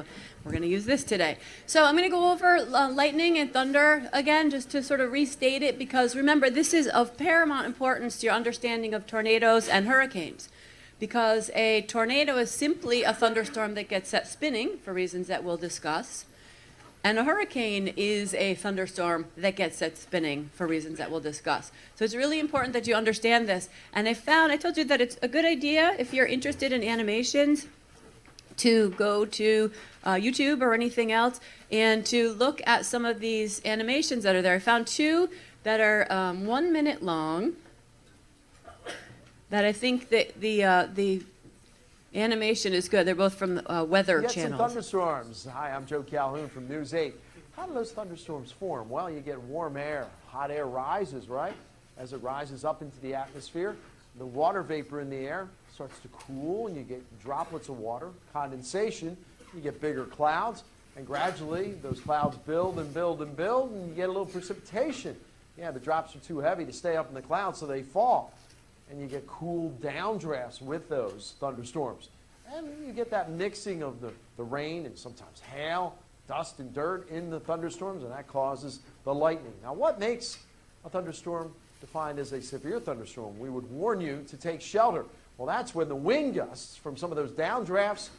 but we're going to use this today. So I'm going to go over lightning and thunder again, just to sort of restate it, because remember, this is of paramount importance to your understanding of tornadoes and hurricanes. Because a tornado is simply a thunderstorm that gets set spinning for reasons that we'll discuss. And a hurricane is a thunderstorm that gets set spinning for reasons that we'll discuss. So it's really important that you understand this. And I told you that it's a good idea if you're interested in animations to go to YouTube or anything else and to look at some of these animations that are there. I found two that are 1 minute long that I think that the animation is good. They're both from the Weather Channel. Some thunderstorms. Hi, I'm Joe Calhoun from News 8. How do those thunderstorms form? Well, you get warm air. Hot air rises, right? As it rises up into the atmosphere, the water vapor in the air starts to cool, and you get droplets of water, condensation. You get bigger clouds, and gradually those clouds build and build and build, and you get a little precipitation. Yeah, the drops are too heavy to stay up in the clouds, so they fall. And you get cool downdrafts with those thunderstorms. And you get that mixing of the rain and sometimes hail, dust and dirt in the thunderstorms, and that causes the lightning. Now, what makes a thunderstorm defined as a severe thunderstorm? We would warn you to take shelter. Well, that's when the wind gusts from some of those downdrafts,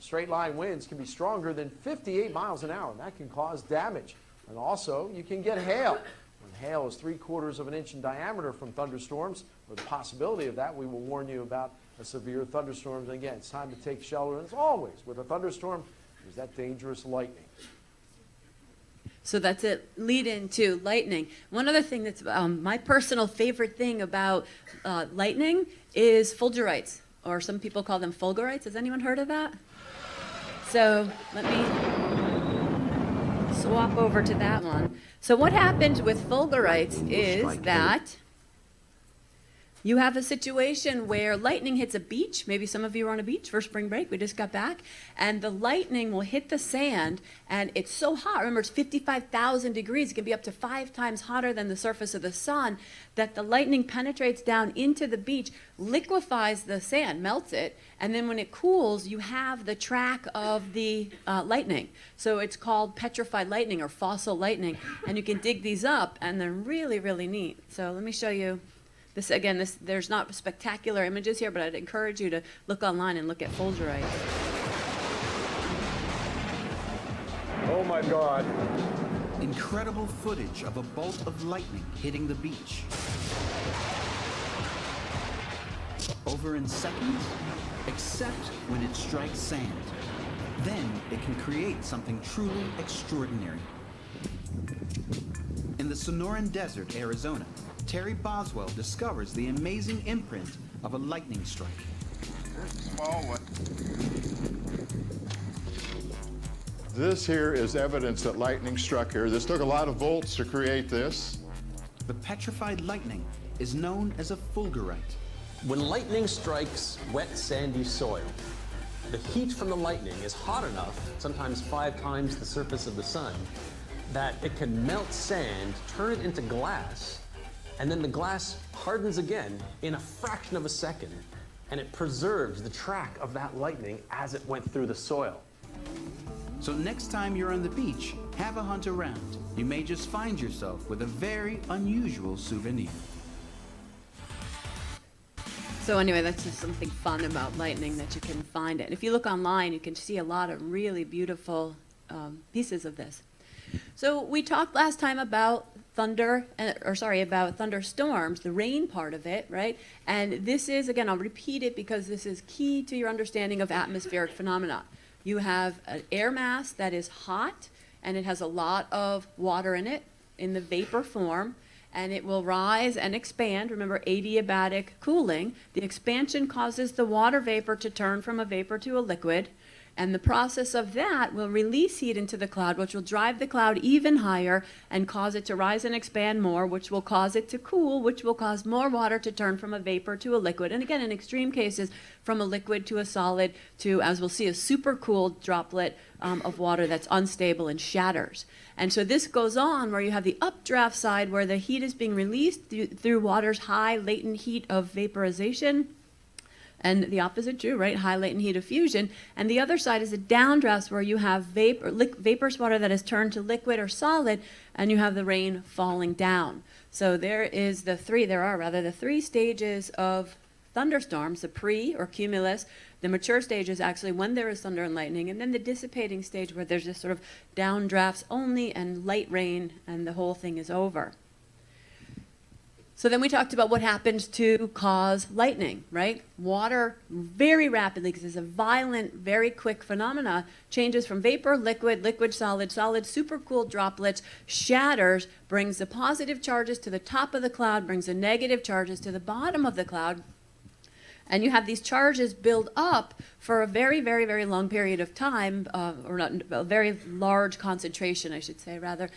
straight line winds, can be stronger than 58 miles an hour, and that can cause damage. And also, you can get hail. Hail is 3/4 of an inch in diameter from thunderstorms, or the possibility of that. We will warn you about a severe thunderstorm. And again, it's time to take shelter. And as always, with a thunderstorm, there's that dangerous lightning. So that's a lead into lightning. One other thing that's my personal favorite thing about lightning is fulgurites, or some people call them fulgurites. Has anyone heard of that? So let me swap over to that one. So what happens with fulgurites is that you have a situation where lightning hits a beach. Maybe some of you are on a beach for spring break. We just got back. And the lightning will hit the sand, and it's so hot. Remember, it's 55,000 degrees. It can be up to 5 times hotter than the surface of the sun, that the lightning penetrates down into the beach, liquefies the sand, melts it, and then when it cools, you have the track of the lightning. So it's called petrified lightning or fossil lightning. And you can dig these up, and they're really, really neat. So let me show you. This, again, there's not spectacular images here, but I'd encourage you to look online and look at fulgurites. Oh my God. Incredible footage of a bolt of lightning hitting the beach. Over in seconds, except when it strikes sand. Then it can create something truly extraordinary. In the Sonoran Desert, Arizona, Terry Boswell discovers the amazing imprint of a lightning strike. Small one. This here is evidence that lightning struck here. This took a lot of volts to create this. The petrified lightning is known as a fulgurite. When lightning strikes wet, sandy soil, the heat from the lightning is hot enough, sometimes 5 times the surface of the sun, that it can melt sand, turn it into glass, and then the glass hardens again in a fraction of a second, and it preserves the track of that lightning as it went through the soil. So next time you're on the beach, have a hunt around. You may just find yourself with a very unusual souvenir. So anyway, that's just something fun about lightning, that you can find it. If you look online, you can see a lot of really beautiful pieces of this. So we talked last time about about thunderstorms, the rain part of it, right? And this is, again, I'll repeat it because this is key to your understanding of atmospheric phenomena. You have an air mass that is hot, and it has a lot of water in it, in the vapor form, and it will rise and expand. Remember, adiabatic cooling. The expansion causes the water vapor to turn from a vapor to a liquid. And the process of that will release heat into the cloud, which will drive the cloud even higher and cause it to rise and expand more, which will cause it to cool, which will cause more water to turn from a vapor to a liquid. And again, in extreme cases, from a liquid to a solid to, as we'll see, a supercooled droplet of water that's unstable and shatters. And so this goes on where you have the updraft side where the heat is being released through water's high latent heat of vaporization. And the opposite true, right? High latent heat of fusion. And the other side is the downdrafts where you have vaporous water that is turned to liquid or solid, and you have the rain falling down. So there are the three stages of thunderstorms: the pre or cumulus. The mature stage is actually when there is thunder and lightning, and then the dissipating stage where there's this sort of downdrafts only and light rain, and the whole thing is over. So then we talked about what happens to cause lightning, right? Water very rapidly, because it's a violent, very quick phenomena, changes from vapor, liquid, liquid, solid, solid, supercooled droplets, shatters, brings the positive charges to the top of the cloud, brings the negative charges to the bottom of the cloud. And you have these charges build up for a very, very, very long period of time, or not, a very large concentration, I should say, rather,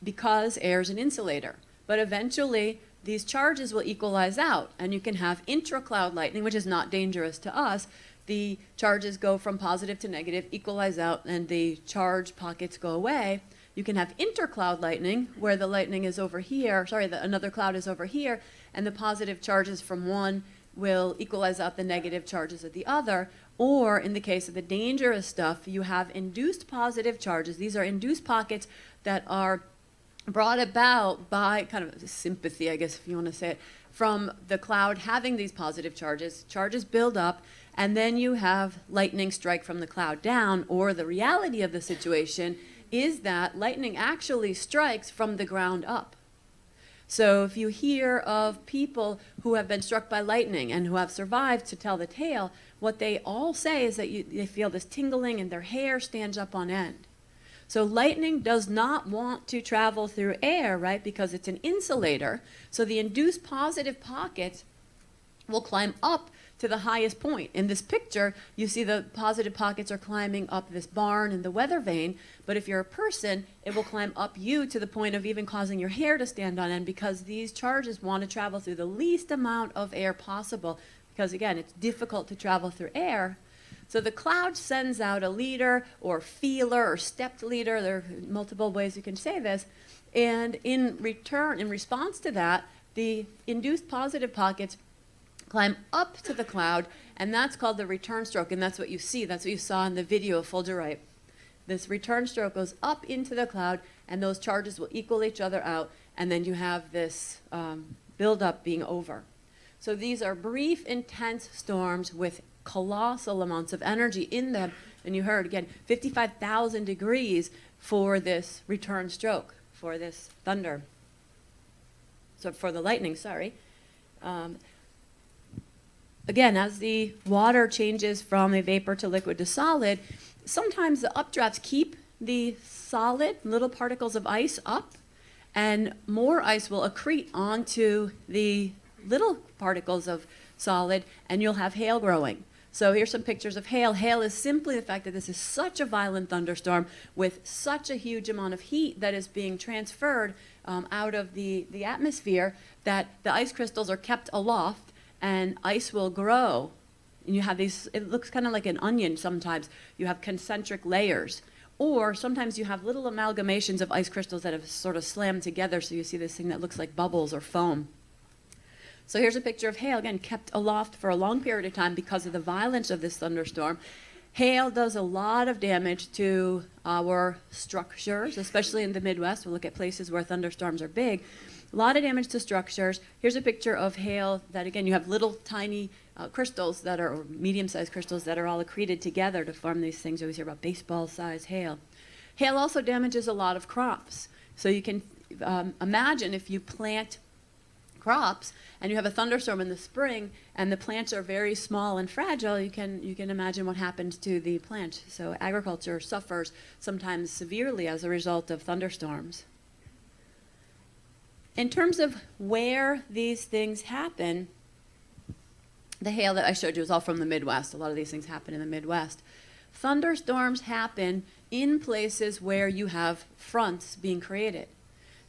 because air is an insulator. But eventually, these charges will equalize out, and you can have intra-cloud lightning, which is not dangerous to us. The charges go from positive to negative, equalize out, and the charge pockets go away. You can have intercloud lightning, where the lightning is over here, another cloud is over here, and the positive charges from one will equalize out the negative charges of the other. Or in the case of the dangerous stuff, you have induced positive charges. These are induced pockets that are brought about by kind of sympathy, I guess, if you want to say it, from the cloud having these positive charges. Charges build up, and then you have lightning strike from the cloud down, or the reality of the situation is that lightning actually strikes from the ground up. So if you hear of people who have been struck by lightning and who have survived to tell the tale, what they all say is that they feel this tingling and their hair stands up on end. So lightning does not want to travel through air, right, because it's an insulator. So the induced positive pockets will climb up to the highest point. In this picture, you see the positive pockets are climbing up this barn in the weather vane, but if you're a person, it will climb up you to the point of even causing your hair to stand on end, because these charges want to travel through the least amount of air possible, because again, it's difficult to travel through air. So the cloud sends out a leader or feeler or stepped leader. There are multiple ways you can say this. And in response to that, the induced positive pockets climb up to the cloud, and that's called the return stroke, and that's what you see. That's what you saw in the video of Fulgurite. This return stroke goes up into the cloud, and those charges will equal each other out, and then you have this buildup being over. So these are brief, intense storms with colossal amounts of energy in them, and you heard, again, 55,000 degrees for this return stroke, for this thunder. So for the lightning, sorry. Again, as the water changes from a vapor to liquid to solid, sometimes the updrafts keep the solid little particles of ice up, and more ice will accrete onto the little particles of solid, and you'll have hail growing. So here's some pictures of hail. Hail is simply the fact that this is such a violent thunderstorm with such a huge amount of heat that is being transferred out of the atmosphere, that the ice crystals are kept aloft, and ice will grow. And you have these, it looks kind of like an onion sometimes. You have concentric layers. Or sometimes you have little amalgamations of ice crystals that have sort of slammed together, so you see this thing that looks like bubbles or foam. So here's a picture of hail, again, kept aloft for a long period of time because of the violence of this thunderstorm. Hail does a lot of damage to our structures, especially in the Midwest. We'll look at places where thunderstorms are big. A lot of damage to structures. Here's a picture of hail that, again, you have little tiny crystals that are, or medium-sized crystals that are all accreted together to form these things. You always hear about baseball-sized hail. Hail also damages a lot of crops. So you can imagine if you plant crops and you have a thunderstorm in the spring and the plants are very small and fragile, you can imagine what happens to the plant. So agriculture suffers sometimes severely as a result of thunderstorms. In terms of where these things happen, the hail that I showed you is all from the Midwest. A lot of these things happen in the Midwest. Thunderstorms happen in places where you have fronts being created.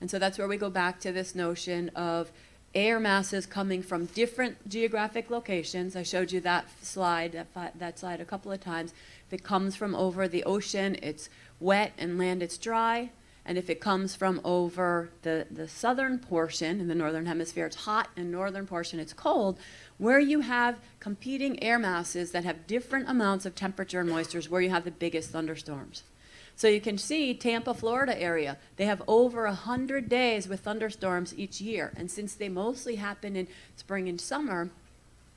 And so that's where we go back to this notion of air masses coming from different geographic locations. I showed you that slide a couple of times. If it comes from over the ocean, it's wet, and land, it's dry. And if it comes from over the southern portion in the northern hemisphere, it's hot, and northern portion, it's cold. Where you have competing air masses that have different amounts of temperature and moisture is where you have the biggest thunderstorms. So you can see Tampa, Florida area, they have over 100 days with thunderstorms each year. And since they mostly happen in spring and summer,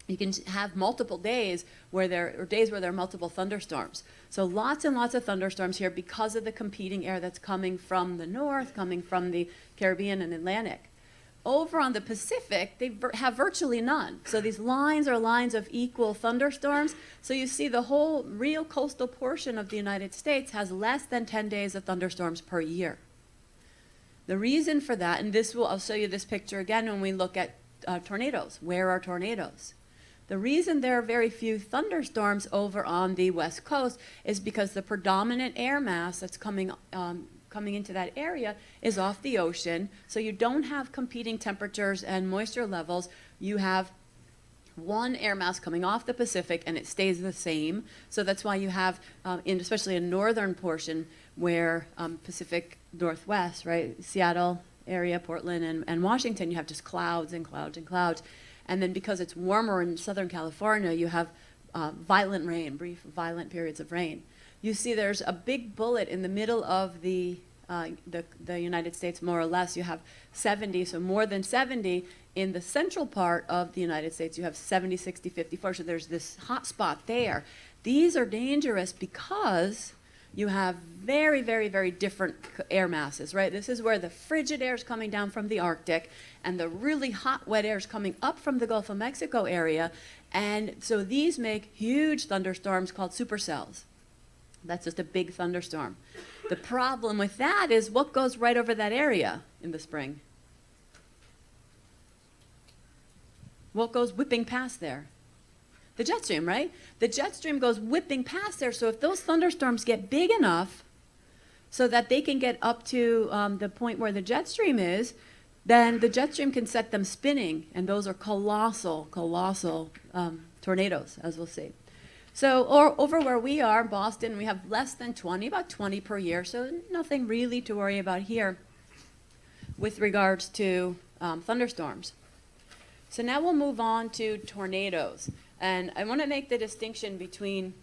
you can have multiple days where there are multiple thunderstorms. So lots and lots of thunderstorms here because of the competing air that's coming from the north, coming from the Caribbean and Atlantic. Over on the Pacific, they have virtually none. So these lines are lines of equal thunderstorms. So you see the whole real coastal portion of the United States has less than 10 days of thunderstorms per year. The reason for that, and I'll show you this picture again when we look at tornadoes. Where are tornadoes? The reason there are very few thunderstorms over on the West Coast is because the predominant air mass that's coming into that area is off the ocean. So you don't have competing temperatures and moisture levels. You have one air mass coming off the Pacific, and it stays the same. So that's why you have, especially in northern portion, where Pacific Northwest, right, Seattle area, Portland, and Washington, you have just clouds and clouds and clouds. And then because it's warmer in Southern California, you have violent rain, brief violent periods of rain. You see there's a big bullet in the middle of the United States, more or less. You have 70, so more than 70 in the central part of the United States. You have 70, 60, 54, so there's this hot spot there. These are dangerous because you have very, very, very different air masses, right? This is where the frigid air is coming down from the Arctic and the really hot, wet air is coming up from the Gulf of Mexico area. And so these make huge thunderstorms called supercells. That's just a big thunderstorm. The problem with that is what goes right over that area in the spring? What goes whipping past there? The jet stream, right? The jet stream goes whipping past there. So if those thunderstorms get big enough so that they can get up to the point where the jet stream is, then the jet stream can set them spinning. And those are colossal tornadoes, as we'll see. So over where we are, Boston, we have less than 20, about 20 per year. So nothing really to worry about here with regards to thunderstorms. So now we'll move on to tornadoes. And I want to make the distinction between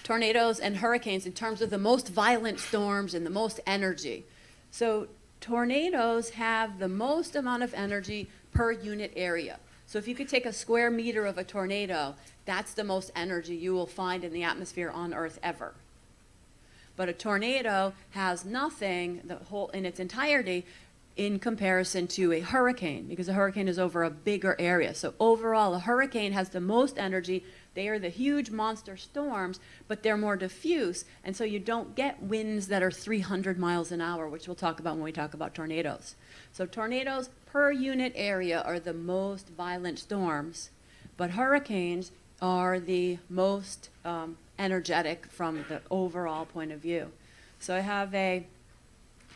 tornadoes and hurricanes in terms of the most violent storms and the most energy. So tornadoes have the most amount of energy per unit area. So if you could take a square meter of a tornado, that's the most energy you will find in the atmosphere on Earth ever. But a tornado has nothing in its entirety in comparison to a hurricane, because a hurricane is over a bigger area. So overall, a hurricane has the most energy. They are the huge monster storms, but they're more diffuse, and so you don't get winds that are 300 miles an hour, which we'll talk about when we talk about tornadoes. So tornadoes per unit area are the most violent storms, but hurricanes are the most energetic from the overall point of view. So I have a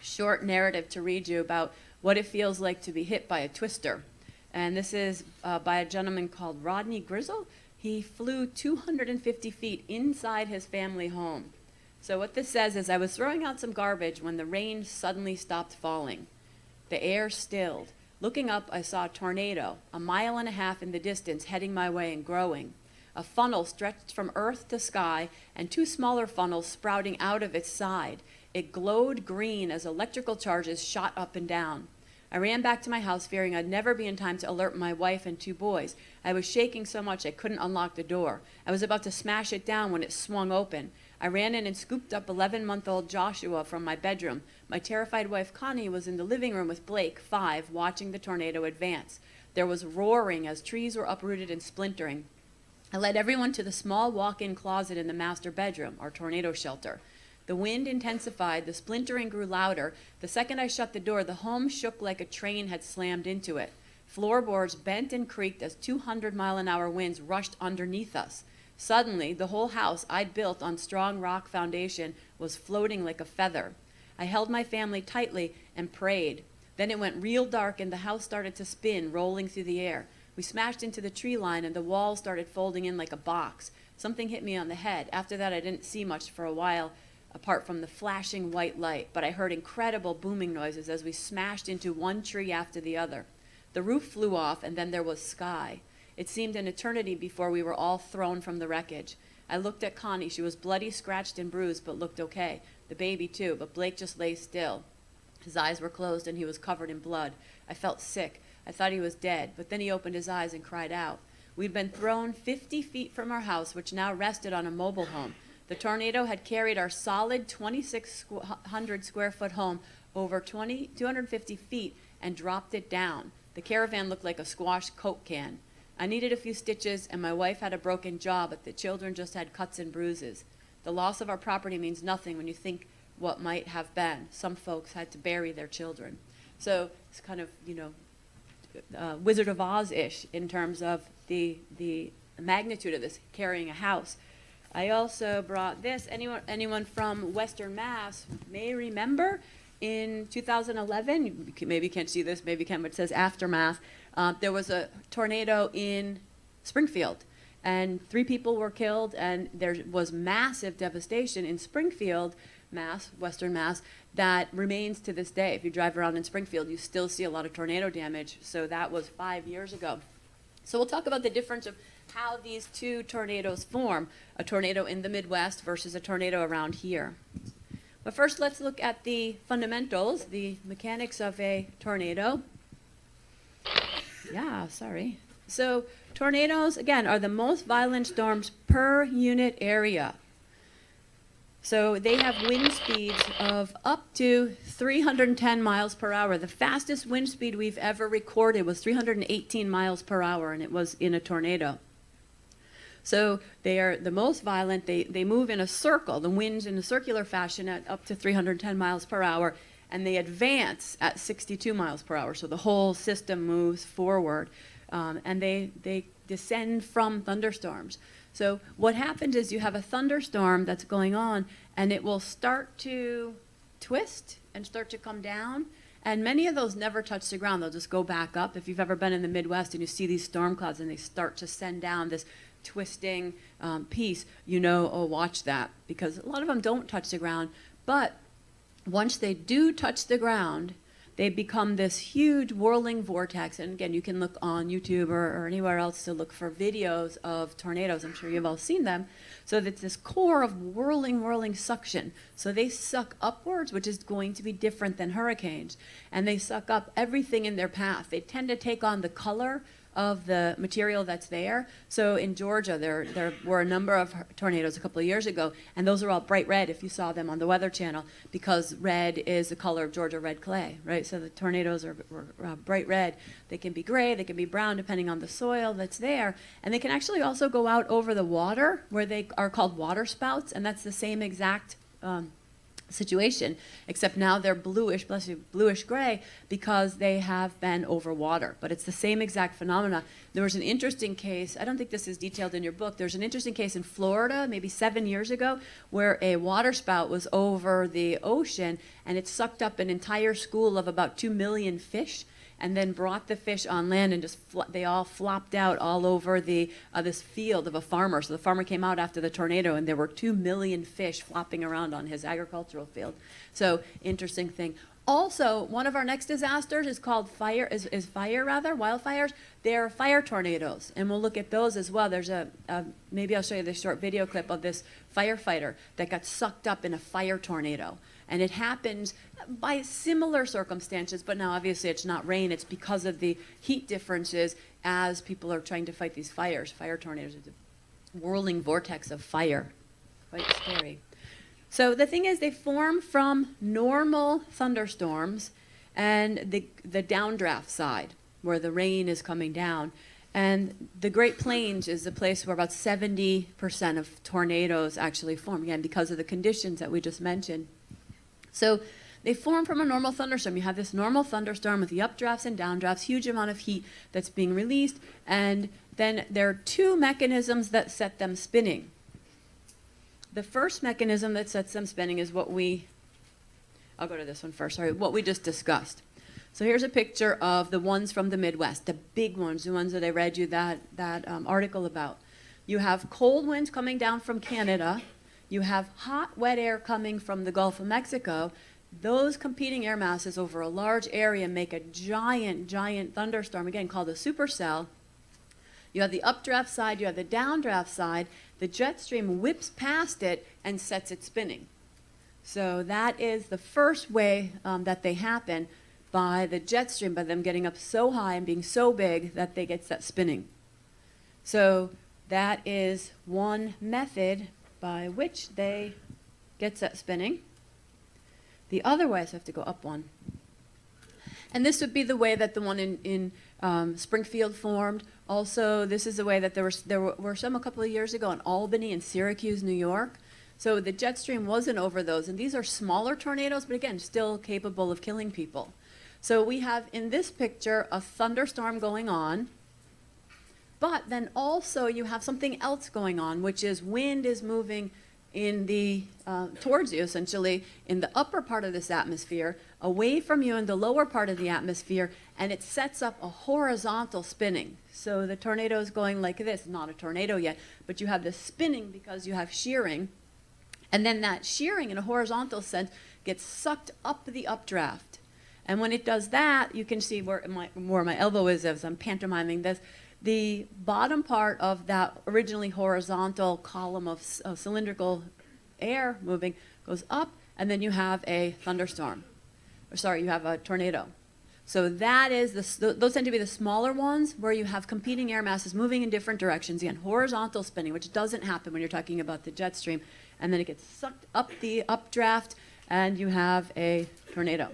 short narrative to read you about what it feels like to be hit by a twister. And this is by a gentleman called Rodney Grizzle. He flew 250 feet inside his family home. So what this says is, I was throwing out some garbage when the rain suddenly stopped falling. The air stilled. Looking up, I saw a tornado, 1.5 miles in the distance, heading my way and growing. A funnel stretched from earth to sky, and 2 smaller funnels sprouting out of its side. It glowed green as electrical charges shot up and down. I ran back to my house, fearing I'd never be in time to alert my wife and 2 boys. I was shaking so much I couldn't unlock the door. I was about to smash it down when it swung open. I ran in and scooped up 11-month-old Joshua from my bedroom. My terrified wife, Connie, was in the living room with Blake, 5, watching the tornado advance. There was roaring as trees were uprooted and splintering. I led everyone to the small walk-in closet in the master bedroom, our tornado shelter. The wind intensified, the splintering grew louder. The second I shut the door, the home shook like a train had slammed into it. Floorboards bent and creaked as 200-mile-an-hour winds rushed underneath us. Suddenly, the whole house I'd built on strong rock foundation was floating like a feather. I held my family tightly and prayed. Then it went real dark and the house started to spin, rolling through the air. We smashed into the tree line and the walls started folding in like a box. Something hit me on the head. After that, I didn't see much for a while. apart from the flashing white light, but I heard incredible booming noises as we smashed into one tree after the other. The roof flew off, and then there was sky. It seemed an eternity before we were all thrown from the wreckage. I looked at Connie. She was bloody, scratched, and bruised, but looked okay. The baby, too, but Blake just lay still. His eyes were closed, and he was covered in blood. I felt sick. I thought he was dead, but then he opened his eyes and cried out. We'd been thrown 50 feet from our house, which now rested on a mobile home. The tornado had carried our solid 2,600 square foot home over 250 feet and dropped it down. The caravan looked like a squash Coke can. I needed a few stitches, and my wife had a broken jaw, but the children just had cuts and bruises. The loss of our property means nothing when you think what might have been. Some folks had to bury their children. So it's kind of, Wizard of Oz-ish in terms of the magnitude of this, carrying a house. I also brought this. Anyone from Western Mass may remember in 2011, maybe you can't see this, maybe you can, but it says Aftermath. There was a tornado in Springfield, and 3 people were killed, and there was massive devastation in Springfield, Mass, Western Mass, that remains to this day. If you drive around in Springfield, you still see a lot of tornado damage. So that was 5 years ago. So we'll talk about the difference of how these two tornadoes form, a tornado in the Midwest versus a tornado around here. But first, let's look at the fundamentals, the mechanics of a tornado. So tornadoes, again, are the most violent storms per unit area. So they have wind speeds of up to 310 miles per hour. The fastest wind speed we've ever recorded was 318 miles per hour, and it was in a tornado. So they are the most violent. They move in a circle, the winds in a circular fashion at up to 310 miles per hour, and they advance at 62 miles per hour. So the whole system moves forward, and they descend from thunderstorms. So what happens is you have a thunderstorm that's going on, and it will start to twist and start to come down. And many of those never touch the ground. They'll just go back up. If you've ever been in the Midwest and you see these storm clouds and they start to send down this twisting piece, watch that, because a lot of them don't touch the ground. But once they do touch the ground, they become this huge whirling vortex. And again, you can look on YouTube or anywhere else to look for videos of tornadoes. I'm sure you've all seen them. So that's this core of whirling suction. So they suck upwards, which is going to be different than hurricanes. And they suck up everything in their path. They tend to take on the color of the material that's there. So in Georgia, there were a number of tornadoes a couple of years ago, and those are all bright red if you saw them on the Weather Channel, because red is the color of Georgia red clay, right? So the tornadoes were bright red. They can be gray, they can be brown, depending on the soil that's there. And they can actually also go out over the water, where they are called water spouts, and that's the same exact situation, except now they're bluish gray, because they have been over water. But it's the same exact phenomena. There was an interesting case, I don't think this is detailed in your book, there's an interesting case in Florida maybe 7 years ago where a water spout was over the ocean, and it sucked up an entire school of about 2 million fish, and then brought the fish on land, and just they all flopped out all over the this field of a farmer. So the farmer came out after the tornado, and there were 2 million fish flopping around on his agricultural field. So interesting thing. Also, one of our next disasters is called wildfires. They're fire tornadoes, and we'll look at those as well. There's maybe I'll show you this short video clip of this firefighter that got sucked up in a fire tornado. And it happens by similar circumstances, but now obviously it's not rain. It's because of the heat differences as people are trying to fight these fires. Fire tornadoes are the whirling vortex of fire. Quite scary. So the thing is, they form from normal thunderstorms and the downdraft side, where the rain is coming down. And the Great Plains is the place where about 70% of tornadoes actually form, again, because of the conditions that we just mentioned. So they form from a normal thunderstorm. You have this normal thunderstorm with the updrafts and downdrafts, huge amount of heat that's being released, and then there are 2 mechanisms that set them spinning. The first mechanism that sets them spinning is what I'll go to this one first, sorry, what we just discussed. So here's a picture of the ones from the Midwest, the big ones, the ones that I read you that article about. You have cold winds coming down from Canada, you have hot, wet air coming from the Gulf of Mexico. Those competing air masses over a large area make a giant, giant thunderstorm, again called a supercell. You have the updraft side, you have the downdraft side. The jet stream whips past it and sets it spinning. So that is the first way that they happen, by the jet stream, by them getting up so high and being so big that they get set spinning. So that is one method by which they get set spinning. The other way, so I have to go up one. And this would be the way that the one in Springfield formed. Also, this is the way that there were some a couple of years ago in Albany and Syracuse, New York. So the jet stream wasn't over those. And these are smaller tornadoes, but again, still capable of killing people. So we have in this picture a thunderstorm going on, but then also you have something else going on, which is wind is moving in the towards you, essentially, in the upper part of this atmosphere, away from you in the lower part of the atmosphere, and it sets up a horizontal spinning. So the tornado is going like this, not a tornado yet, but you have this spinning because you have shearing, and then that shearing in a horizontal sense gets sucked up the updraft. And when it does that, you can see where my elbow is as I'm pantomiming this. The bottom part of that originally horizontal column of cylindrical air moving goes up, and then you have a thunderstorm. Or sorry, you have a tornado. So that is, those tend to be the smaller ones where you have competing air masses moving in different directions. Again, horizontal spinning, which doesn't happen when you're talking about the jet stream. And then it gets sucked up the updraft, and you have a tornado.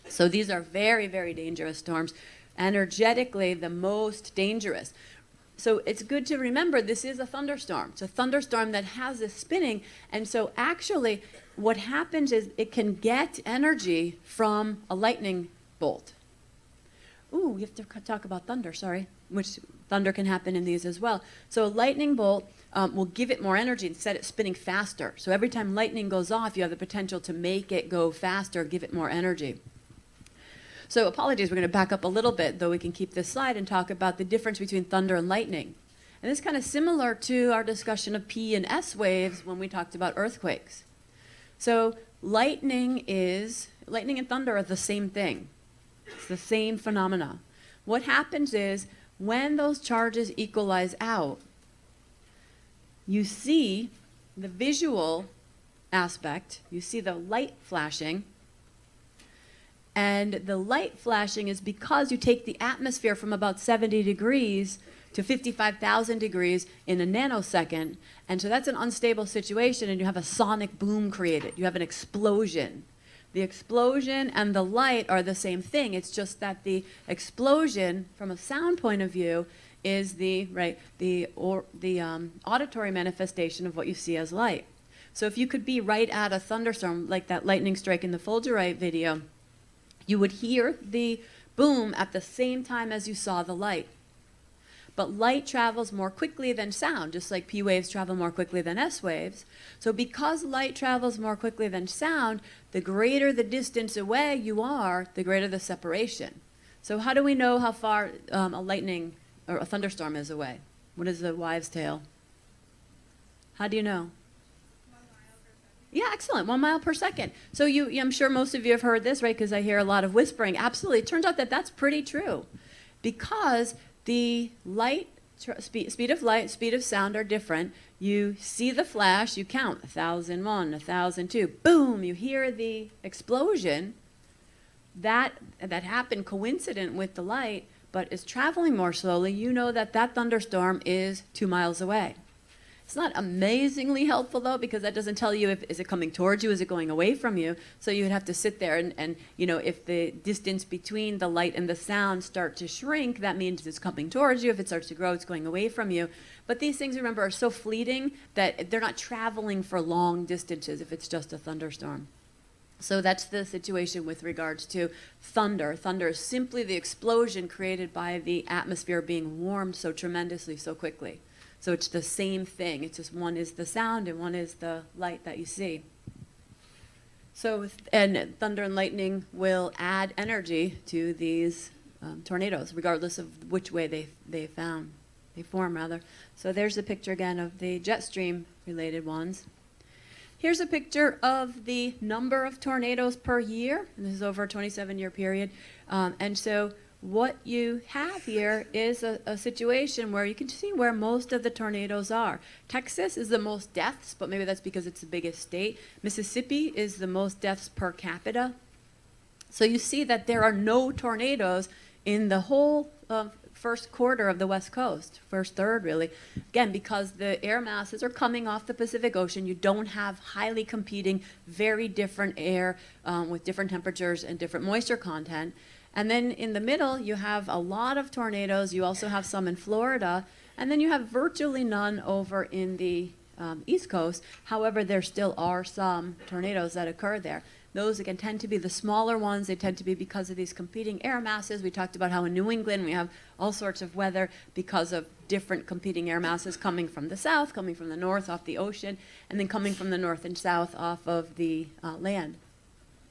So these are very, very dangerous storms, energetically the most dangerous. So it's good to remember this is a thunderstorm. It's a thunderstorm that has this spinning, and so actually what happens is it can get energy from a lightning bolt. Ooh, we have to talk about thunder, sorry, which thunder can happen in these as well. So a lightning bolt will give it more energy and set it spinning faster. So every time lightning goes off, you have the potential to make it go faster, give it more energy. So apologies, we're going to back up a little bit, though we can keep this slide and talk about the difference between thunder and lightning. And this is kind of similar to our discussion of P and S waves when we talked about earthquakes. So lightning and thunder are the same thing. It's the same phenomena. What happens is when those charges equalize out, you see the visual aspect, you see the light flashing, and the light flashing is because you take the atmosphere from about 70 degrees to 55,000 degrees in a nanosecond. And so that's an unstable situation, and you have a sonic boom created. You have an explosion. The explosion and the light are the same thing. It's just that the explosion, from a sound point of view, is the auditory manifestation of what you see as light. So if you could be right at a thunderstorm, like that lightning strike in the Fulgurite video, you would hear the boom at the same time as you saw the light. But light travels more quickly than sound, just like P waves travel more quickly than S waves. So because light travels more quickly than sound, the greater the distance away you are, the greater the separation. So how do we know how far a lightning or a thunderstorm is away? What is the wives' tale? How do you know? Yeah, excellent. 1 mile per second. So I'm sure most of you have heard this, right? Because I hear a lot of whispering. Absolutely. It turns out that that's pretty true. Because the light, speed of light, speed of sound are different. You see the flash, you count 1,001, 1,002. Boom, you hear the explosion. That happened coincident with the light, but is traveling more slowly. You know that that thunderstorm is 2 miles away. It's not amazingly helpful, though, because that doesn't tell you is it coming towards you, is it going away from you. So you would have to sit there and if the distance between the light and the sound start to shrink, that means it's coming towards you. If it starts to grow, it's going away from you. But these things, remember, are so fleeting that they're not traveling for long distances if it's just a thunderstorm. So that's the situation with regards to thunder. Thunder is simply the explosion created by the atmosphere being warmed so tremendously, so quickly. So it's the same thing. It's just one is the sound and one is the light that you see. So, and thunder and lightning will add energy to these tornadoes, regardless of which way they form. So there's the picture again of the jet stream related ones. here's a picture of the number of tornadoes per year. And this is over a 27-year period. And so what you have here is a situation where you can see where most of the tornadoes are. Texas is the most deaths, but maybe that's because it's the biggest state. Mississippi is the most deaths per capita. So you see that there are no tornadoes in the whole first quarter of the West Coast, first third really. Again, because the air masses are coming off the Pacific Ocean, you don't have highly competing, very different air with different temperatures and different moisture content. And then in the middle, you have a lot of tornadoes. You also have some in Florida. And then you have virtually none over in the East Coast. However, there still are some tornadoes that occur there. Those, again, tend to be the smaller ones. They tend to be because of these competing air masses. We talked about how in New England we have all sorts of weather because of different competing air masses coming from the south, coming from the north off the ocean, and then coming from the north and south off of the land.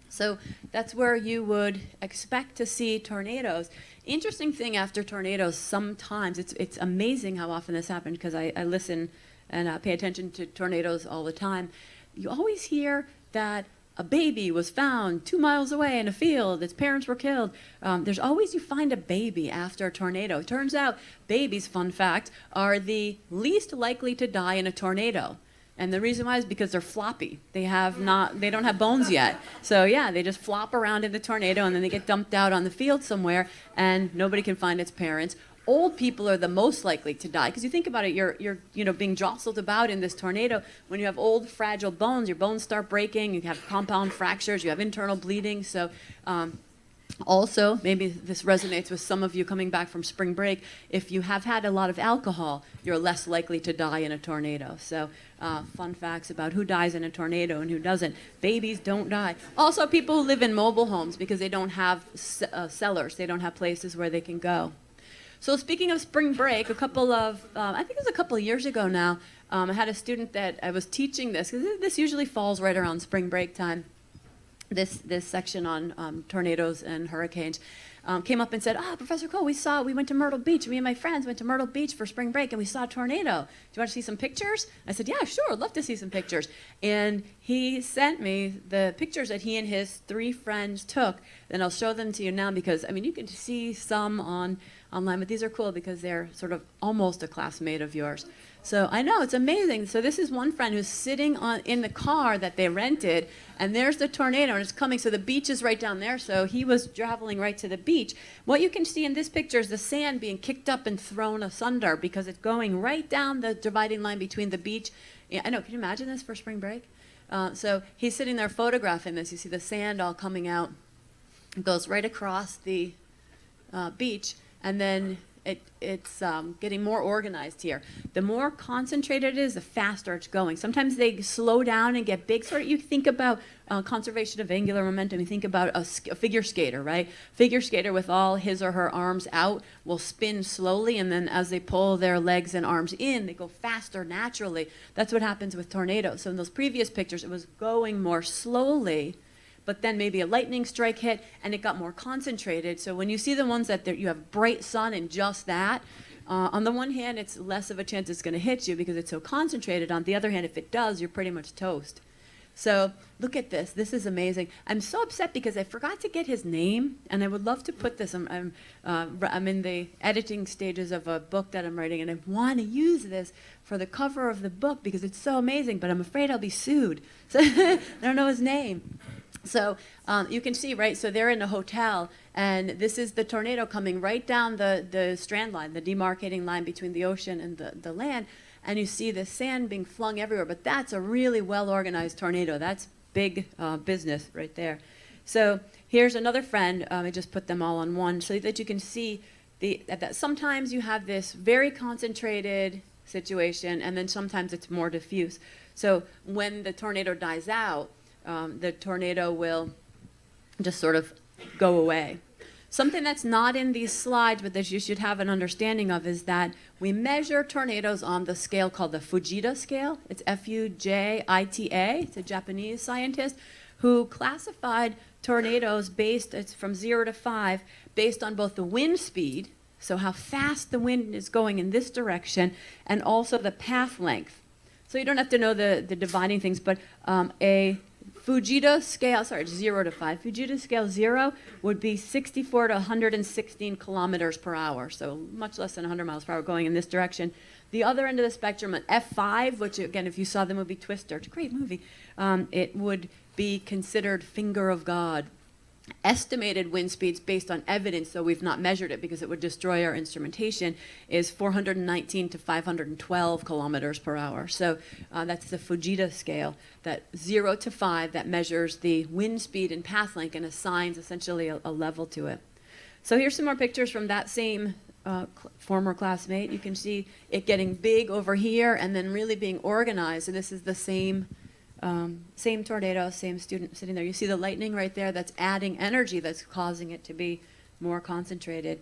So that's where you would expect to see tornadoes. Interesting thing after tornadoes, sometimes, it's amazing how often this happens because I listen and pay attention to tornadoes all the time. You always hear that a baby was found 2 miles away in a field, its parents were killed. There's always, you find a baby after a tornado. It turns out babies, fun fact, are the least likely to die in a tornado. And the reason why is because they're floppy. They don't have bones yet. So yeah, they just flop around in the tornado and then they get dumped out on the field somewhere and nobody can find its parents. Old people are the most likely to die because you think about it, you're being jostled about in this tornado. When you have old, fragile bones, your bones start breaking. You have compound fractures. You have internal bleeding. So also, maybe this resonates with some of you coming back from spring break. If you have had a lot of alcohol, you're less likely to die in a tornado. So fun facts about who dies in a tornado and who doesn't. Babies don't die. Also, people who live in mobile homes because they don't have cellars. They don't have places where they can go. So speaking of spring break, I think it was a couple of years ago now, I had a student that I was teaching this, because this usually falls right around spring break time. This section on tornadoes and hurricanes came up and said, Professor Cole, we went to Myrtle Beach. Me and my friends went to Myrtle Beach for spring break and we saw a tornado. Do you want to see some pictures? I said, yeah, sure, I'd love to see some pictures. And he sent me the pictures that he and his 3 friends took. And I'll show them to you now because, I mean, you can see some online, but these are cool because they're sort of almost a classmate of yours. So I know, it's amazing. So this is one friend who's sitting in the car that they rented, and there's the tornado, and it's coming. So the beach is right down there, so he was traveling right to the beach. What you can see in this picture is the sand being kicked up and thrown asunder because it's going right down the dividing line between the beach. Yeah, I know, can you imagine this for spring break? So he's sitting there photographing this. You see the sand all coming out. It goes right across the beach, and then it's getting more organized here. The more concentrated it is, the faster it's going. Sometimes they slow down and get big. Sort of, you think about conservation of angular momentum. You think about a figure skater, right? Figure skater with all his or her arms out will spin slowly, and then as they pull their legs and arms in, they go faster naturally. That's what happens with tornadoes. So in those previous pictures, it was going more slowly, but then maybe a lightning strike hit and it got more concentrated. So when you see the ones that you have bright sun and just that, on the one hand, it's less of a chance it's going to hit you because it's so concentrated. On the other hand, if it does, you're pretty much toast. So look at this. This is amazing. I'm so upset because I forgot to get his name, and I would love to put this. I'm in the editing stages of a book that I'm writing, and I want to use this for the cover of the book because it's so amazing, but I'm afraid I'll be sued. So I don't know his name. So you can see, right, so they're in a hotel, and this is the tornado coming right down the strand line, the demarcating line between the ocean and the land, and you see the sand being flung everywhere, but that's a really well-organized tornado. That's big business right there. So here's another friend. I just put them all on one so that you can see that sometimes you have this very concentrated situation, and then sometimes it's more diffuse. So when the tornado dies out, the tornado will just sort of go away. Something that's not in these slides, but that you should have an understanding of, is that we measure tornadoes on the scale called the Fujita scale. It's F-U-J-I-T-A. It's a Japanese scientist who classified tornadoes it's from 0 to 5, based on both the wind speed, so how fast the wind is going in this direction, and also the path length. So you don't have to know the dividing things, but a Fujita scale, sorry, 0 to 5. Fujita scale 0 would be 64 to 116 kilometers per hour, so much less than 100 miles per hour going in this direction. The other end of the spectrum, an F5, which again, if you saw the movie Twister, it's a great movie, it would be considered finger of God. Estimated wind speeds based on evidence, though we've not measured it because it would destroy our instrumentation, is 419 to 512 kilometers per hour. So that's the Fujita scale, that 0 to 5 that measures the wind speed and path length and assigns essentially a level to it. So here's some more pictures from that same former classmate. You can see it getting big over here and then really being organized. And this is the same tornado, same student sitting there. You see the lightning right there, that's adding energy, that's causing it to be more concentrated.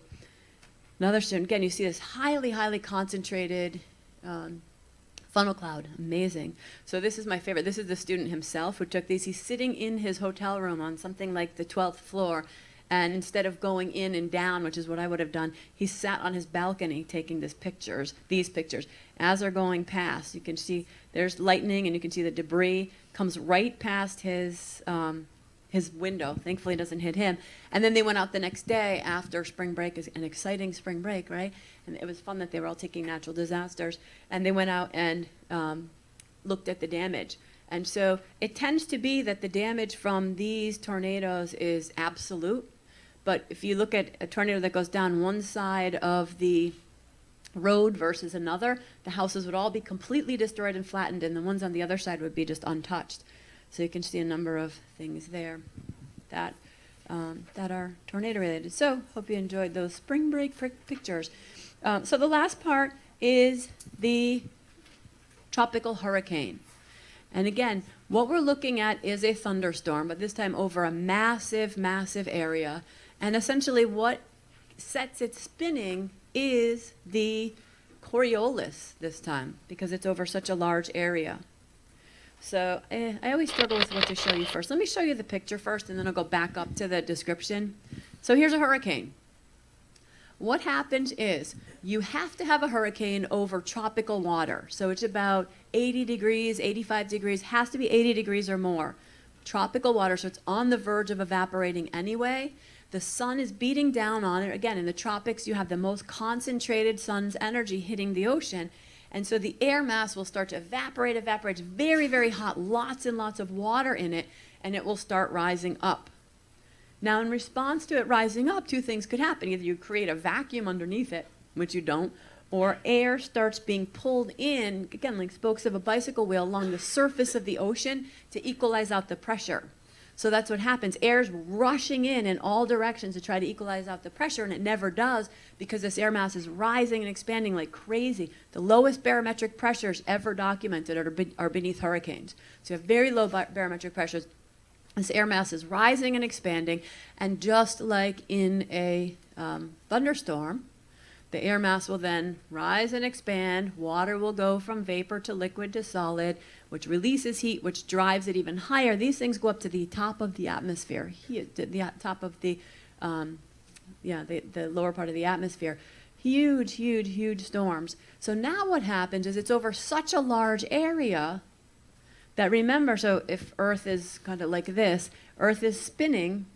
Another student, again, you see this highly, highly concentrated funnel cloud, amazing. So this is my favorite. This is the student himself who took these. He's sitting in his hotel room on something like the 12th floor, and instead of going in and down, which is what I would have done, he sat on his balcony taking these pictures. As they're going past, you can see there's lightning and you can see the debris comes right past his window. Thankfully it doesn't hit him. And then they went out the next day after spring break, an exciting spring break, right? And it was fun that they were all taking natural disasters. And they went out and looked at the damage. And so it tends to be that the damage from these tornadoes is absolute. But if you look at a tornado that goes down one side of the road versus another, the houses would all be completely destroyed and flattened, and the ones on the other side would be just untouched. So you can see a number of things there that are tornado related. So hope you enjoyed those spring break pictures. So the last part is the tropical hurricane. And again, what we're looking at is a thunderstorm, but this time over a massive, massive area. And essentially what sets it spinning is the Coriolis this time, because it's over such a large area. So I always struggle with what to show you first. Let me show you the picture first, and then I'll go back up to the description. So here's a hurricane. What happens is you have to have a hurricane over tropical water. So it's about 80 degrees, 85 degrees, has to be 80 degrees or more. Tropical water, so it's on the verge of evaporating anyway. The sun is beating down on it. Again, in the tropics, you have the most concentrated sun's energy hitting the ocean. And so the air mass will start to evaporate. It's very, very hot, lots and lots of water in it, and it will start rising up. Now, in response to it rising up, two things could happen. Either you create a vacuum underneath it, which you don't, or air starts being pulled in, again, like spokes of a bicycle wheel, along the surface of the ocean to equalize out the pressure. So that's what happens. Air's rushing in all directions to try to equalize out the pressure, and it never does because this air mass is rising and expanding like crazy. The lowest barometric pressures ever documented are beneath hurricanes. So you have very low barometric pressures. This air mass is rising and expanding, and just like in a thunderstorm, the air mass will then rise and expand. Water will go from vapor to liquid to solid, which releases heat, which drives it even higher. These things go up to the top of the atmosphere, the top of the lower part of the atmosphere. Huge, huge, huge storms. So now what happens is it's over such a large area that, remember, so if Earth is kind of like this, Earth is spinning,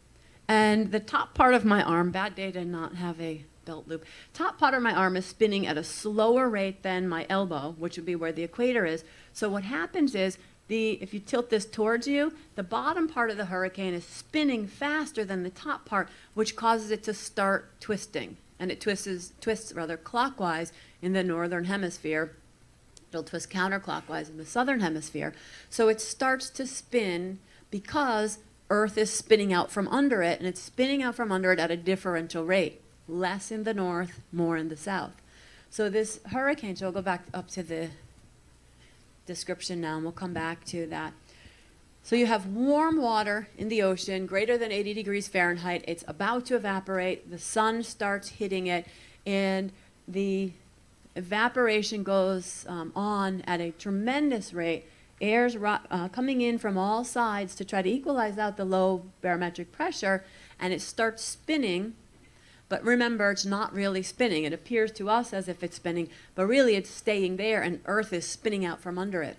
and the top part of my arm, bad day to not have a belt loop, top part of my arm is spinning at a slower rate than my elbow, which would be where the equator is. So what happens is, if you tilt this towards you, the bottom part of the hurricane is spinning faster than the top part, which causes it to start twisting. And it twists clockwise in the northern hemisphere. It'll twist counterclockwise in the southern hemisphere. So it starts to spin because Earth is spinning out from under it, and it's spinning out from under it at a differential rate. Less in the north, more in the south. So this hurricane, so I'll go back up to the description now, and we'll come back to that. So you have warm water in the ocean, greater than 80 degrees Fahrenheit. It's about to evaporate. The sun starts hitting it, and the evaporation goes on at a tremendous rate. Air's coming in from all sides to try to equalize out the low barometric pressure, and it starts spinning. But remember, it's not really spinning. It appears to us as if it's spinning, but really it's staying there, and Earth is spinning out from under it.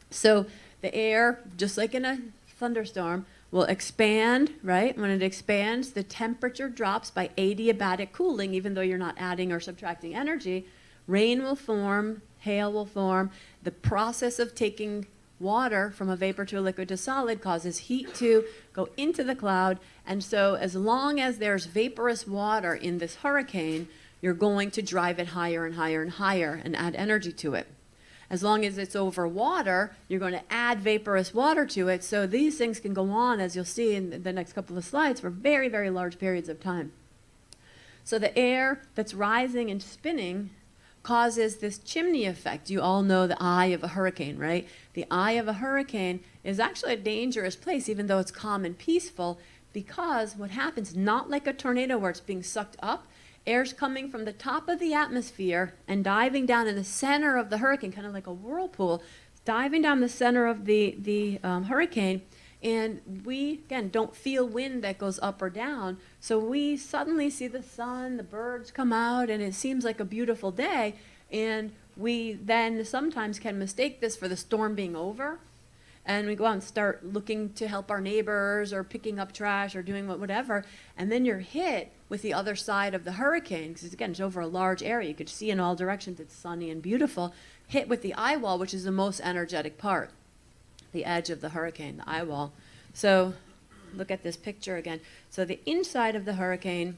So the air, just like in a thunderstorm, will expand, right? When it expands, the temperature drops by adiabatic cooling, even though you're not adding or subtracting energy. Rain will form, hail will form. The process of taking water from a vapor to a liquid to solid causes heat to go into the cloud. And so as long as there's vaporous water in this hurricane, you're going to drive it higher and higher and higher and add energy to it. As long as it's over water, you're going to add vaporous water to it. So these things can go on, as you'll see in the next couple of slides, for very, very large periods of time. So the air that's rising and spinning causes this chimney effect. You all know the eye of a hurricane, right? The eye of a hurricane is actually a dangerous place, even though it's calm and peaceful, because what happens, not like a tornado where it's being sucked up, air's coming from the top of the atmosphere and diving down in the center of the hurricane, kind of like a whirlpool, diving down the center of the hurricane. And we, again, don't feel wind that goes up or down. So we suddenly see the sun, the birds come out, and it seems like a beautiful day. And we then sometimes can mistake this for the storm being over. And we go out and start looking to help our neighbors or picking up trash or doing whatever. And then you're hit with the other side of the hurricane, because again, it's over a large area. You could see in all directions, it's sunny and beautiful. Hit with the eye wall, which is the most energetic part, the edge of the hurricane, the eye wall. So look at this picture again. So the inside of the hurricane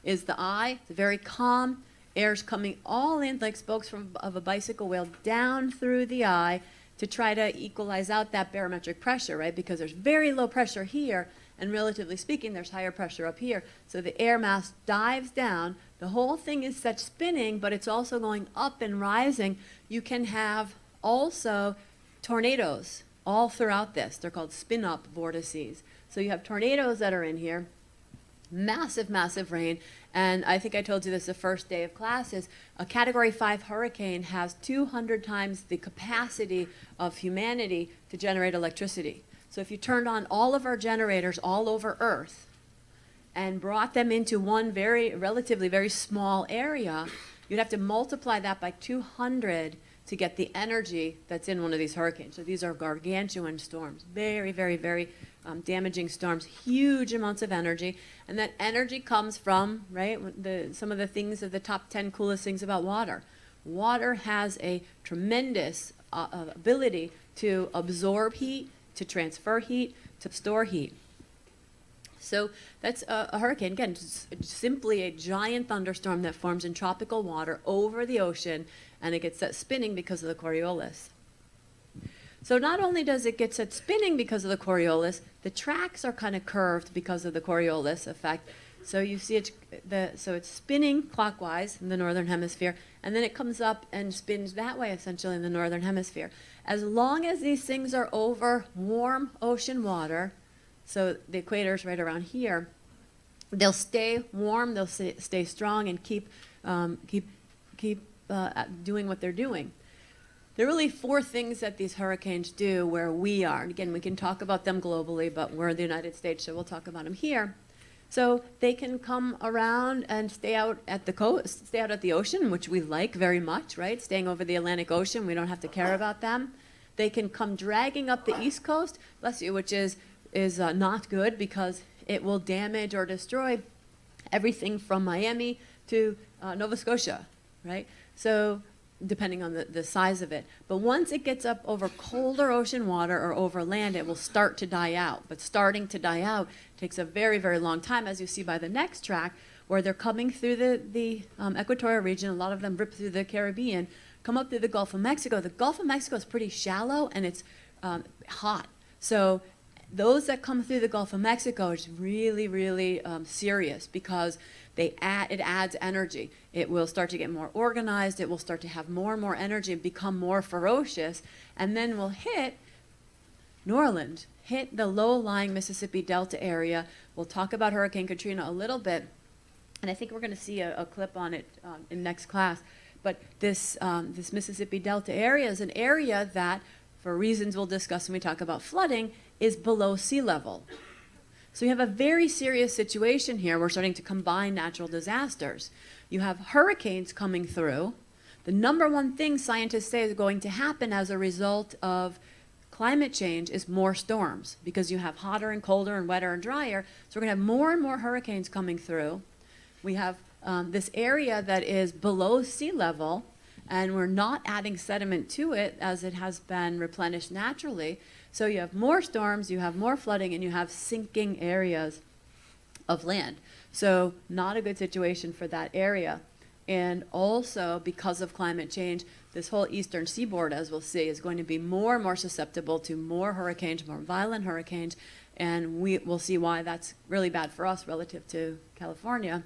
is the eye. It's very calm. Air's coming all in like spokes of a bicycle wheel down through the eye to try to equalize out that barometric pressure, right? Because there's very low pressure here, and relatively speaking, there's higher pressure up here. So the air mass dives down. The whole thing is such spinning, but it's also going up and rising. You can have also tornadoes all throughout this. They're called spin-up vortices. So you have tornadoes that are in here, massive, massive rain. And I think I told you this the first day of classes. A Category 5 hurricane has 200 times the capacity of humanity to generate electricity. So if you turned on all of our generators all over Earth and brought them into one relatively very small area, you'd have to multiply that by 200 to get the energy that's in one of these hurricanes. So these are gargantuan storms, very, very, very damaging storms, huge amounts of energy. And that energy comes from, right, some of the things of the top 10 coolest things about water. Water has a tremendous ability to absorb heat, to transfer heat, to store heat. So that's a hurricane. Again, it's simply a giant thunderstorm that forms in tropical water over the ocean, and it gets set spinning because of the Coriolis. So not only does it get set spinning because of the Coriolis, the tracks are kind of curved because of the Coriolis effect. So you see so it's spinning clockwise in the northern hemisphere, and then it comes up and spins that way essentially in the northern hemisphere. As long as these things are over warm ocean water, so the equator's right around here, they'll stay warm, they'll stay strong, and keep doing what they're doing. There are really 4 things that these hurricanes do where we are. And again, we can talk about them globally, but we're in the United States, so we'll talk about them here. So they can come around and stay out at the coast, stay out at the ocean, which we like very much, right? Staying over the Atlantic Ocean, we don't have to care about them. They can come dragging up the East Coast, bless you, which is not good because it will damage or destroy everything from Miami to Nova Scotia, right? So depending on the size of it. But once it gets up over colder ocean water or over land, it will start to die out. But starting to die out takes a very, very long time, as you see by the next track, where they're coming through the equatorial region. A lot of them rip through the Caribbean, come up through the Gulf of Mexico. The Gulf of Mexico is pretty shallow, and it's hot. So those that come through the Gulf of Mexico is really, really serious because it adds energy. It will start to get more organized. It will start to have more and more energy and become more ferocious, and then will hit New Orleans, hit the low-lying Mississippi Delta area. We'll talk about Hurricane Katrina a little bit, and I think we're going to see a clip on it in next class. But this Mississippi Delta area is an area that, for reasons we'll discuss when we talk about flooding, is below sea level. So you have a very serious situation here. We're starting to combine natural disasters. You have hurricanes coming through, The number one thing scientists say is going to happen as a result of climate change is more storms, because you have hotter and colder and wetter and drier. So we're going to have more and more hurricanes coming through. We have this area that is below sea level, and we're not adding sediment to it as it has been replenished naturally. So you have more storms, you have more flooding, and you have sinking areas of land. So not a good situation for that area. And also, because of climate change, this whole eastern seaboard, as we'll see, is going to be more and more susceptible to more hurricanes, more violent hurricanes, and we'll see why that's really bad for us relative to California.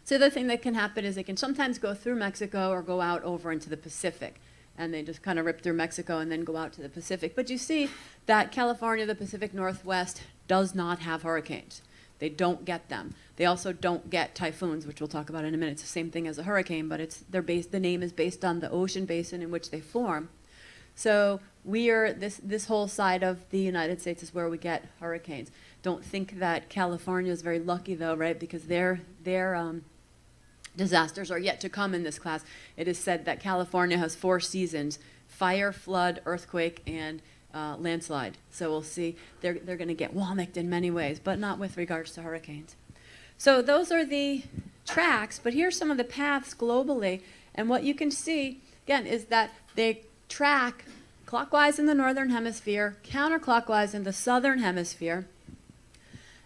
So the other thing that can happen is they can sometimes go through Mexico or go out over into the Pacific, and they just kind of rip through Mexico and then go out to the Pacific. But you see that California, the Pacific Northwest, does not have hurricanes. They don't get them. They also don't get typhoons, which we'll talk about in a minute. It's the same thing as a hurricane, but the name is based on the ocean basin in which they form. So this whole side of the United States is where we get hurricanes. Don't think that California is very lucky though, right? Because their disasters are yet to come in this class. It is said that California has 4 seasons: fire, flood, earthquake, and landslide. So we'll see. They're going to get walloped in many ways, but not with regards to hurricanes. So those are the tracks, but here's some of the paths globally. And what you can see, again, is that they track clockwise in the northern hemisphere, counterclockwise in the southern hemisphere.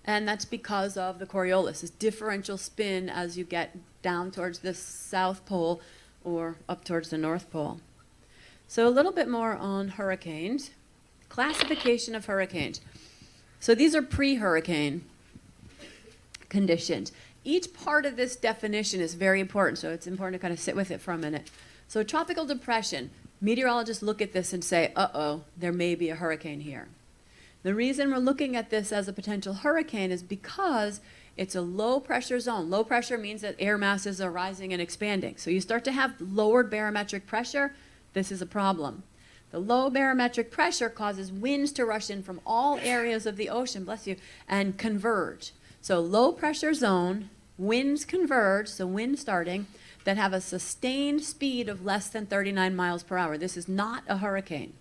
And that's because of the Coriolis, this differential spin as you get down towards the South Pole or up towards the North Pole. So a little bit more on hurricanes. Classification of hurricanes. So these are pre-hurricane conditions. Each part of this definition is very important, so it's important to kind of sit with it for a minute. So tropical depression, meteorologists look at this and say, uh-oh, there may be a hurricane here. The reason we're looking at this as a potential hurricane is because it's a low pressure zone. Low pressure means that air masses are rising and expanding. So you start to have lowered barometric pressure, this is a problem. The low barometric pressure causes winds to rush in from all areas of the ocean, bless you, and converge. So low pressure zone, winds converge, so wind starting, that have a sustained speed of less than 39 miles per hour. This is not a hurricane.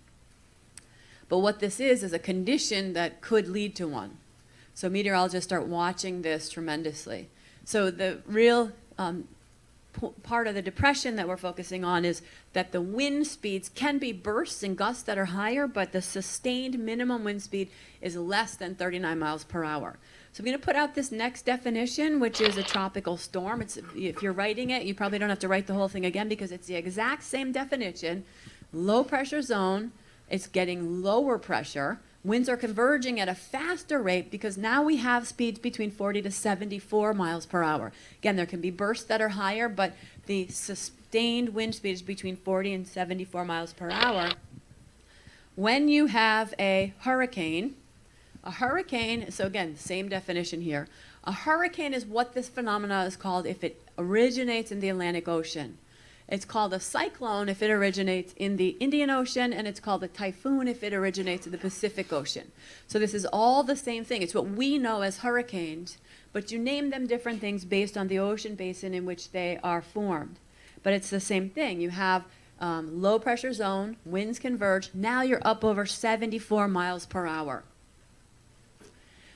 But what this is a condition that could lead to one. So meteorologists start watching this tremendously. So the real part of the depression that we're focusing on is that the wind speeds can be bursts and gusts that are higher, but the sustained minimum wind speed is less than 39 miles per hour. So I'm going to put out this next definition, which is a tropical storm. If you're writing it, you probably don't have to write the whole thing again because it's the exact same definition. Low pressure zone, it's getting lower pressure. Winds are converging at a faster rate because now we have speeds between 40 to 74 miles per hour. Again, there can be bursts that are higher, but the sustained wind speed is between 40 and 74 miles per hour. When you have a hurricane, so again, same definition here. A hurricane is what this phenomena is called if it originates in the Atlantic Ocean. It's called a cyclone if it originates in the Indian Ocean, and it's called a typhoon if it originates in the Pacific Ocean. So this is all the same thing. It's what we know as hurricanes, but you name them different things based on the ocean basin in which they are formed. But it's the same thing. You have low pressure zone, winds converge. Now you're up over 74 miles per hour.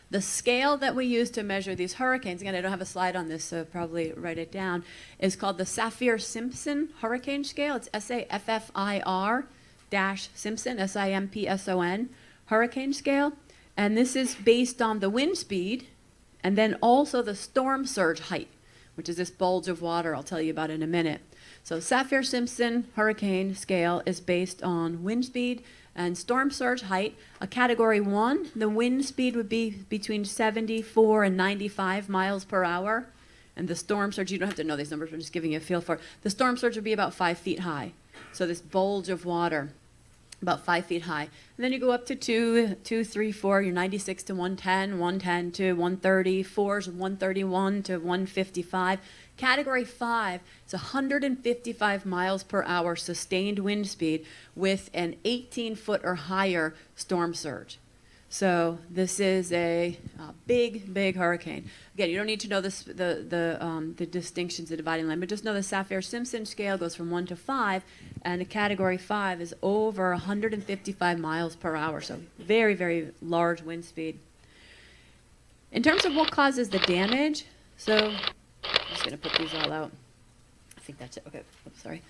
The scale that we use to measure these hurricanes, again, I don't have a slide on this, so probably write it down, is called the Saffir-Simpson hurricane scale. It's Saffir-Simpson, S-I-M-P-S-O-N, hurricane scale. And this is based on the wind speed and then also the storm surge height, which is this bulge of water I'll tell you about in a minute. So Saffir-Simpson hurricane scale is based on wind speed and storm surge height. A category 1, the wind speed would be between 74 and 95 miles per hour. And the storm surge, you don't have to know these numbers, I'm just giving you a feel for it. The storm surge would be about 5 feet high. So this bulge of water, about 5 feet high. And then you go up to 2, 3, 4, you're 96 to 110, 110 to 130, 4's 131 to 155. Category 5 is 155 miles per hour sustained wind speed with an 18-foot or higher storm surge. So this is a big, big hurricane. Again, you don't need to know this, the distinctions, the dividing line, but just know the Saffir-Simpson scale goes from 1 to 5, and a category 5 is over 155 miles per hour, so very, very large wind speed. In terms of what causes the damage, so I'm just going to put these all out. I think that's it. Okay, oops, sorry.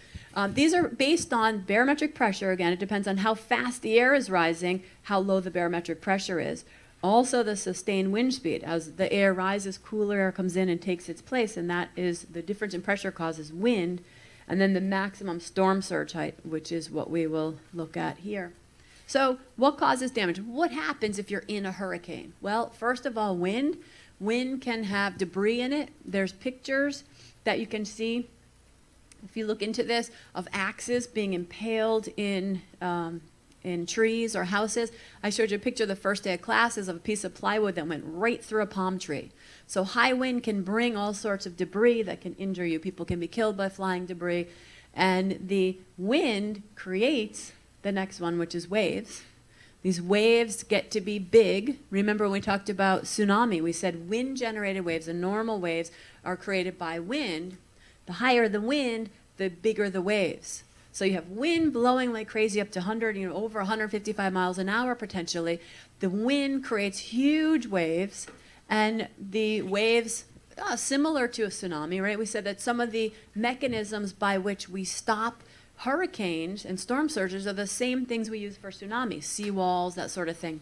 These are based on barometric pressure. Again, it depends on how fast the air is rising, how low the barometric pressure is. Also the sustained wind speed. As the air rises, cooler air comes in and takes its place, and that is the difference in pressure causes wind. And then the maximum storm surge height, which is what we will look at here. So what causes damage? What happens if you're in a hurricane? Well, first of all, wind. Wind can have debris in it. There's pictures that you can see, if you look into this, of axes being impaled in trees or houses. I showed you a picture the first day of classes of a piece of plywood that went right through a palm tree. So high wind can bring all sorts of debris that can injure you. People can be killed by flying debris. And the wind creates the next one, which is waves. These waves get to be big. Remember when we talked about tsunami, we said wind-generated waves, the normal waves, are created by wind. The higher the wind, the bigger the waves. So you have wind blowing like crazy up to 100, over 155 miles an hour potentially. The wind creates huge waves, and the waves, similar to a tsunami, right? We said that some of the mechanisms by which we stop hurricanes and storm surges are the same things we use for tsunamis, seawalls, that sort of thing.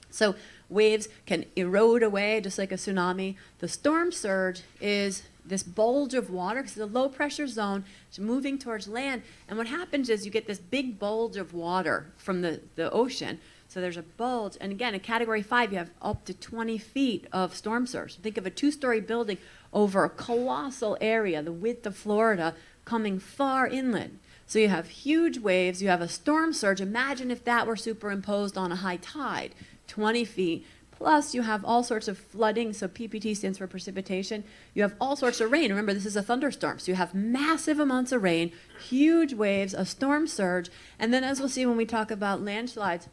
So waves can erode away just like a tsunami. The storm surge is this bulge of water, because it's a low pressure zone, it's moving towards land. And what happens is you get this big bulge of water from the ocean. So there's a bulge. And again, in category 5, you have up to 20 feet of storm surge. Think of a 2-story building over a colossal area, the width of Florida, coming far inland. So you have huge waves, you have a storm surge. Imagine if that were superimposed on a high tide, 20 feet. Plus, you have all sorts of flooding, so PPT stands for precipitation. You have all sorts of rain. Remember, this is a thunderstorm, so you have massive amounts of rain, huge waves, a storm surge, and then as we'll see when we talk about landslides,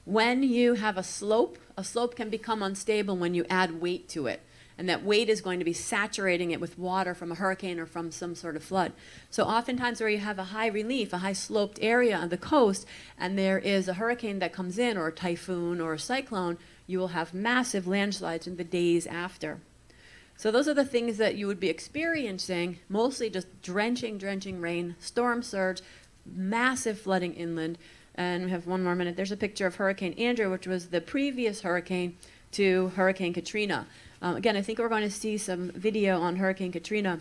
when you have a slope can become unstable when you add weight to it. And that weight is going to be saturating it with water from a hurricane or from some sort of flood. So oftentimes where you have a high relief, a high sloped area on the coast, and there is a hurricane that comes in, or a typhoon or a cyclone, you will have massive landslides in the days after. So those are the things that you would be experiencing, mostly just drenching rain, storm surge, massive flooding inland. And we have one more minute. There's a picture of Hurricane Andrew, which was the previous hurricane to Hurricane Katrina. Again, I think we're going to see some video on Hurricane Katrina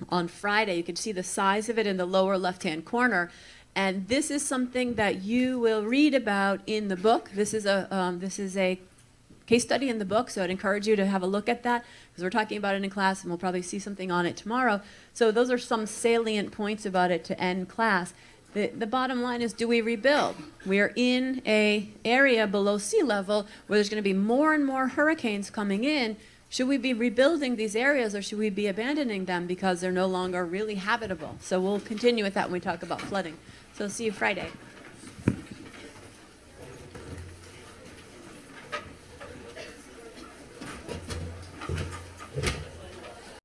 on Friday. You can see the size of it in the lower left-hand corner. And this is something that you will read about in the book. This is a case study in the book, so I'd encourage you to have a look at that, because we're talking about it in class, and we'll probably see something on it tomorrow. So those are some salient points about it to end class. The bottom line is, do we rebuild? We are in an area below sea level where there's going to be more and more hurricanes coming in. Should we be rebuilding these areas, or should we be abandoning them because they're no longer really habitable? So we'll continue with that when we talk about flooding. So see you Friday.